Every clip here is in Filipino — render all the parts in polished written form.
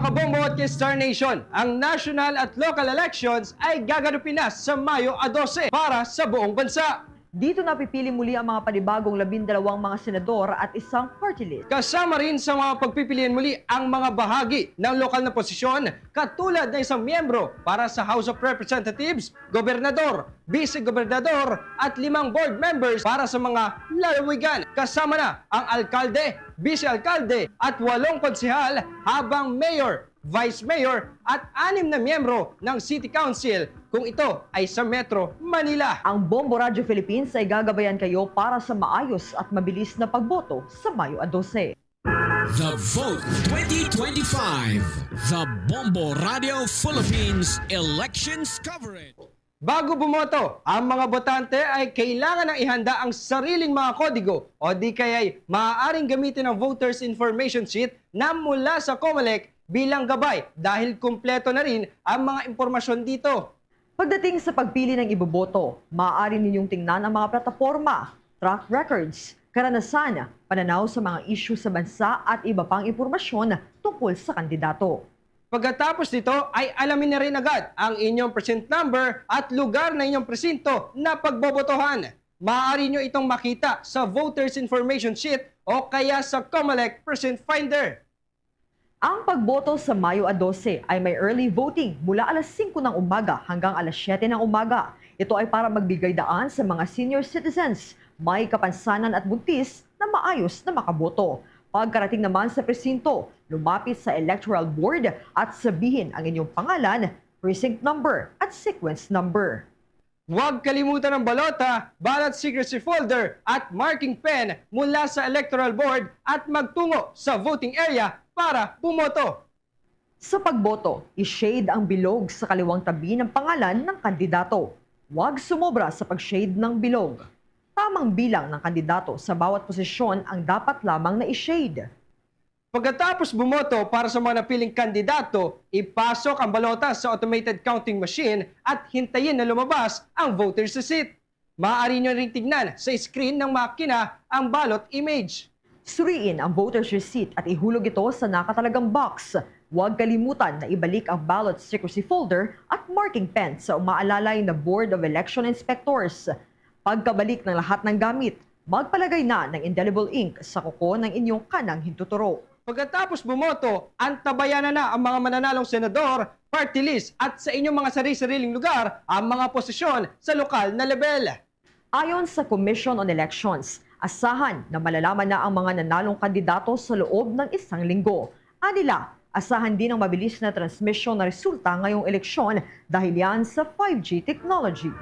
kabombo at Star Nation, ang national at local elections ay gaganapin na sa Mayo 12 para sa buong bansa. Dito napipili muli ang mga panibagong 12 mga senador at isang party list. Kasama rin sa mga pagpipilian muli ang mga bahagi ng lokal na posisyon katulad ng isang miyembro para sa House of Representatives, gobernador, vice-gobernador at 5 board members para sa mga lalawigan. Kasama na ang alkalde, vice-alkalde at 8 konsehal habang mayor, vice mayor at 6 na miyembro ng City Council kung ito ay sa Metro Manila. Ang Bombo Radio Philippines ay gagabayan kayo para sa maayos at mabilis na pagboto sa Mayo 12. The Vote 2025, the Bombo Radio Philippines Elections Coverage. Bago bumoto, ang mga botante ay kailangan ng ihanda ang sariling mga kodigo o di kaya'y maaaring gamitin ang Voters Information Sheet na mula sa COMELEC bilang gabay dahil kumpleto na rin ang mga impormasyon dito. Pagdating sa pagpili ng iboboto, maaari ninyong tingnan ang mga plataforma, track records, karanasan, pananaw sa mga issue sa bansa at iba pang impormasyon tungkol sa kandidato. Pagkatapos nito ay alamin na rin agad ang inyong precinct number at lugar na inyong presinto na pagbobotohan. Maaari nyo itong makita sa Voters Information Sheet o kaya sa COMELEC Precinct Finder. Ang pagboto sa Mayo 12 ay may early voting mula alas 5 ng umaga hanggang alas 7 ng umaga. Ito ay para magbigay daan sa mga senior citizens, may kapansanan at buntis na maayos na makaboto. Pagkarating naman sa presinto, lumapit sa electoral board at sabihin ang inyong pangalan, precinct number at sequence number. Huwag kalimutan ng balota, ballot secrecy folder at marking pen mula sa electoral board at magtungo sa voting area para bumoto. Sa pagboto, i-shade ang bilog sa kaliwang tabi ng pangalan ng kandidato. Huwag sumobra sa pag-shade ng bilog. Tamang bilang ng kandidato sa bawat posisyon ang dapat lamang na i-shade. Pagkatapos bumoto para sa mga napiling kandidato, ipasok ang balota sa automated counting machine at hintayin na lumabas ang voter's receipt. Maaari nyo rin tignan sa screen ng makina ang ballot image. Suriin ang voter's receipt at ihulog ito sa nakatalagang box. Huwag kalimutan na ibalik ang ballot secrecy folder at marking pen sa umaalalay na Board of Election Inspectors. Pagkabalik ng lahat ng gamit, magpalagay na ng indelible ink sa kuko ng inyong kanang hintuturo. Pagkatapos bumoto, antabayan na ang mga mananalong senador, party list at sa inyong mga sarili-sariling lugar ang mga posisyon sa lokal na level. Ayon sa Commission on Elections, asahan na malalaman na ang mga nanalong kandidato sa loob ng 1 linggo. Anila, asahan din ang mabilis na transmission na resulta ngayong eleksyon dahil yan sa 5G technology.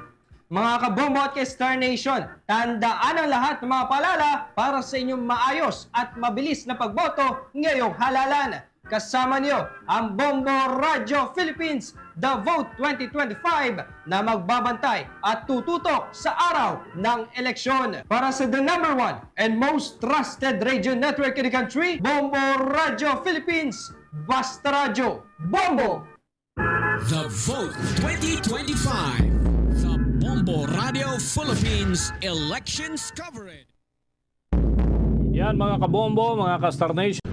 Mga kabombo at Star Nation, tandaan ang lahat ng mga paalala para sa inyong maayos at mabilis na pagboto ngayong halalan. Kasama niyo ang Bombo Radio Philippines, The Vote 2025 na magbabantay at tututok sa araw ng eleksyon. Para sa the #1 and most trusted radio network in the country, Bombo Radio Philippines, Basta Radio, Bombo! The Vote 2025, the Bombo Radio Philippines Elections Coverage. Yan mga kabombo, mga ka-Star Nation.